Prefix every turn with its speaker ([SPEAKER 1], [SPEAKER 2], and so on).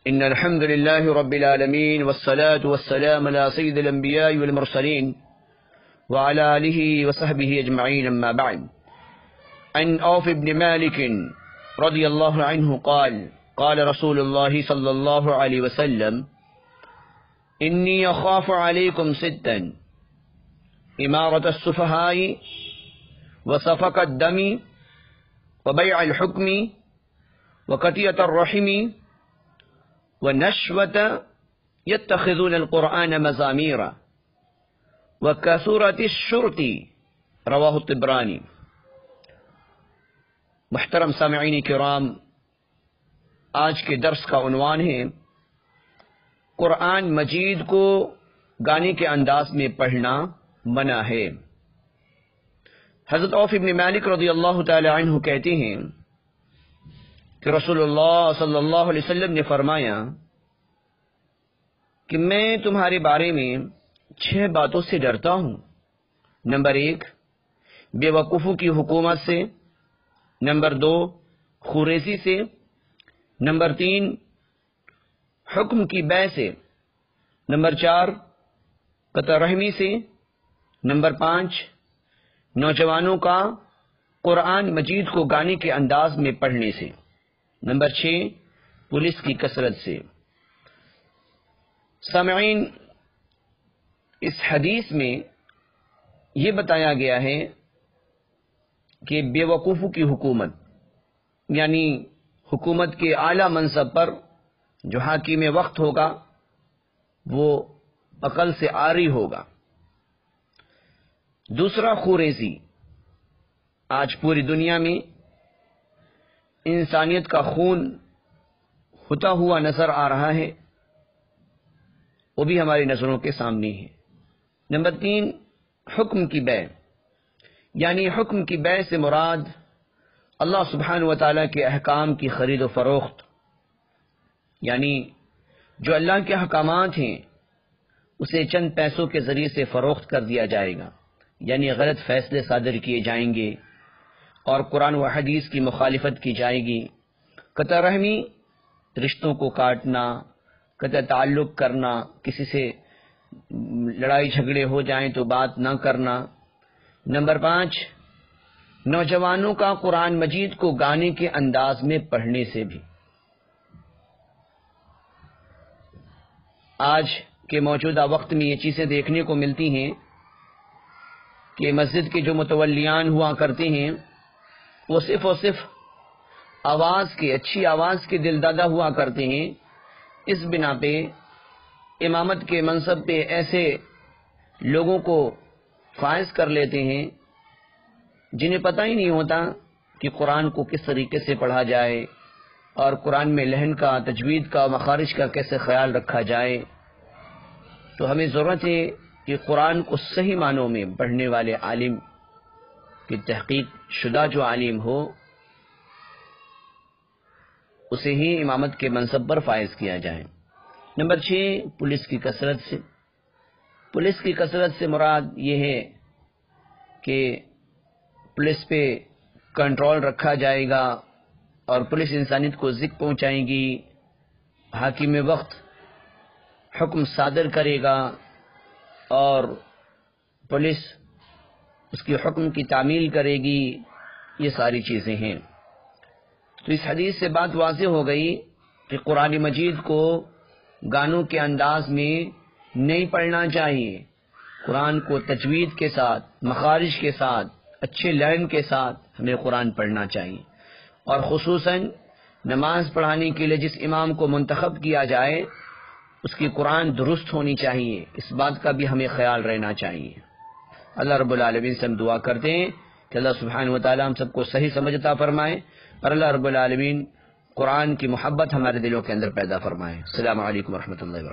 [SPEAKER 1] إن الحمد لله رب العالمين والصلاة والسلام على سيد الأنبياء والمرسلين وعلى آله وصحبه أجمعين أما بعد. عن عوف بن مالك رضي الله عنه قال قال رسول الله صلى الله عليه وسلم إني أخاف عليكم ستا: إمارة السفهاء وسفك الدم وبيع الحكم وقطيعة الرحم ونشوة يتخذون القرآن مزامير وكثرة الشرط. رواہ الطبرانی. محترم سامعین کرام، آج کے درس کا عنوان ہے قرآن مجید کو گانے کے انداز میں پڑھنا منع ہے. حضرت عوف بن مالک رضی اللہ تعالی عنہ کہتے ہیں کہ رسول اللہ صلی اللہ علیہ وسلم نے فرمایا کہ میں تمہارے بارے میں 6 باتوں سے ڈرتا ہوں. نمبر 1، بے وقوفوں کی حکومت سے. نمبر 2، خوریزی سے. نمبر 3، حکم کی بے سے. نمبر 4، قطع رحمی سے. نمبر 5، نوجوانوں کا قرآن مجید کو گانے کے انداز میں پڑھنے سے. نمبر 6، پولیس کی کثرت سے. سامعین، اس حدیث میں یہ بتایا گیا ہے کہ بے وقوفوں کی حکومت، یعنی حکومت کے اعلیٰ منصب پر جو حاکم وقت ہوگا وہ عقل سے عاری ہوگا. دوسرا، خوریزی. آج پوری دنیا میں انسانیت کا خون ہوتا ہوا نظر آ رہا ہے، وہ بھی ہماری نظروں کے سامنے ہے. نمبر 3، حکم کی بے، یعنی حکم کی بے سے مراد اللہ سبحانہ و تعالیٰ کے احکام کی خرید و فروخت، یعنی جو اللہ کے احکامات ہیں اسے چند پیسوں کے ذریعے سے فروخت کر دیا جائے گا، یعنی غلط فیصلے صادر کیے جائیں گے اور قرآن و حدیث کی مخالفت کی جائے گی. قطع رحمی، رشتوں کو کاٹنا، قطع تعلق کرنا، کسی سے لڑائی جھگڑے ہو جائیں تو بات نہ کرنا. نمبر 5، نوجوانوں کا قرآن مجید کو گانے کے انداز میں پڑھنے سے بھی. آج کے موجودہ وقت میں یہ چیزیں دیکھنے کو ملتی ہیں کہ مسجد کے جو متولیان ہوا کرتے ہیں وہ صرف اور صرف اچھی آواز کے دل دادا ہوا کرتے ہیں. اس بنا پہ امامت کے منصب پہ ایسے لوگوں کو فائز کر لیتے ہیں جنہیں پتہ ہی نہیں ہوتا کہ قرآن کو کس طریقے سے پڑھا جائے اور قرآن میں لحن کا، تجوید کا، مخارج کا کیسے خیال رکھا جائے. تو ہمیں ضرورت ہے کہ قرآن کو صحیح معنوں میں پڑھنے والے عالم کی تحقیق شدہ جو عالم ہو اسے ہی امامت کے منصب پر فائز کیا جائے. نمبر 6، پولیس کی کثرت سے. پولیس کی کثرت سے مراد یہ ہے کہ پولیس پہ کنٹرول رکھا جائے گا اور پولیس انسانیت کو ذکر پہنچائے گی، حاکم وقت حکم صادر کرے گا اور پولیس اس کی حکم کی تعمیل کرے گی. یہ ساری چیزیں ہیں. تو اس حدیث سے بات واضح ہو گئی کہ قرآن مجید کو گانوں کے انداز میں نہیں پڑھنا چاہیے. قرآن کو تجوید کے ساتھ، مخارج کے ساتھ، اچھے لحن کے ساتھ ہمیں قرآن پڑھنا چاہیے. اور خصوصاً نماز پڑھانے کے لیے جس امام کو منتخب کیا جائے اس کی قرآن درست ہونی چاہیے، اس بات کا بھی ہمیں خیال رہنا چاہیے. اللہ رب العالمین سے ہم دعا کرتے ہیں کہ اللہ سبحانہ و تعالیٰ ہم سب کو صحیح سمجھ عطا فرمائے اور اللہ رب العالمین قرآن کی محبت ہمارے دلوں کے اندر پیدا فرمائے. السلام علیکم ورحمۃ اللہ وبرکاتہ.